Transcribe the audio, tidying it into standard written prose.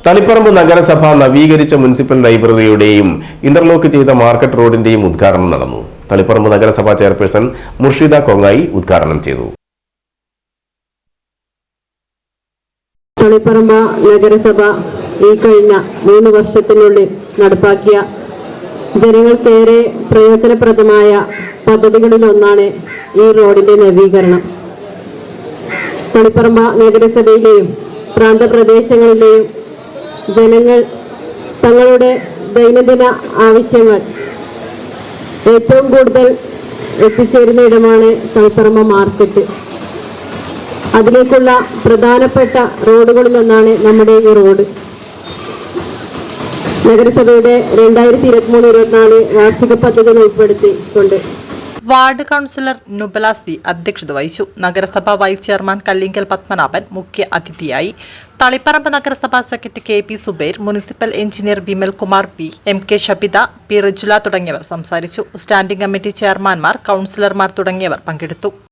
തളിപ്പറമ്പ് നഗരസഭ നവീകരിച്ച municipal ലൈബ്രറിയുടെയും interlock ചെയ്ത മാർക്കറ്റ് റോഡിന്റെയും ഉദ്ഘാടനം നടന്നു. തളിപ്പറമ്പ് നഗരസഭ ചെയർപേഴ്സൺ മുർഷിദ കൊങ്ങായി ഉദ്ഘാടനം ചെയ്തു. തളിപ്പറമ്പ് നഗരസഭ ഈ കഴിഞ്ഞ 3 വർഷത്തിനുള്ളിൽ നടപ്പാക്കിയ ജനങ്ങൾക്കേറെ പ്രയോജനപ്രദമായ പദ്ധതികളിലൊന്നാണ് ഈ റോഡിന്റെ നവീകരണം. തളിപ്പറമ്പ് നഗരസഭയിലെയും പ്രാന്തപ്രദേശങ്ങളിലെയും ജനങ്ങൾ തങ്ങളുടെ ദൈനംദിന ആവശ്യങ്ങൾ ഏറ്റവും കൂടുതൽ എത്തിച്ചേരുന്ന ഇടമാണ് തളിപ്പറമ്പ് മാർക്കറ്റ്. അതിലേക്കുള്ള പ്രധാനപ്പെട്ട റോഡുകളിലൊന്നാണ് നമ്മുടെ ഈ റോഡ്. നഗരസഭയുടെ 2023-24 വാർഷിക പദ്ധതികൾ ഉൾപ്പെടുത്തിക്കൊണ്ട് വാർഡ് കൗൺസിലർ നുബലാസി അധ്യക്ഷത വഹിച്ചു. നഗരസഭാ വൈസ് ചെയർമാൻ കല്ലിങ്കൽ പത്മനാഭൻ മുഖ്യ അതിഥിയായി. തളിപ്പറമ്പ് നഗരസഭാ secretary K P. Subair, municipal engineer Vimal Kumar P, M K. Shabitha, P. Rijula തുടങ്ങിയവർ സംസാരിച്ചു. സ്റ്റാൻഡിംഗ് കമ്മിറ്റി ചെയർമാൻമാർ, കൗൺസിലർമാർ തുടങ്ങിയവർ പങ്കെടുത്തു.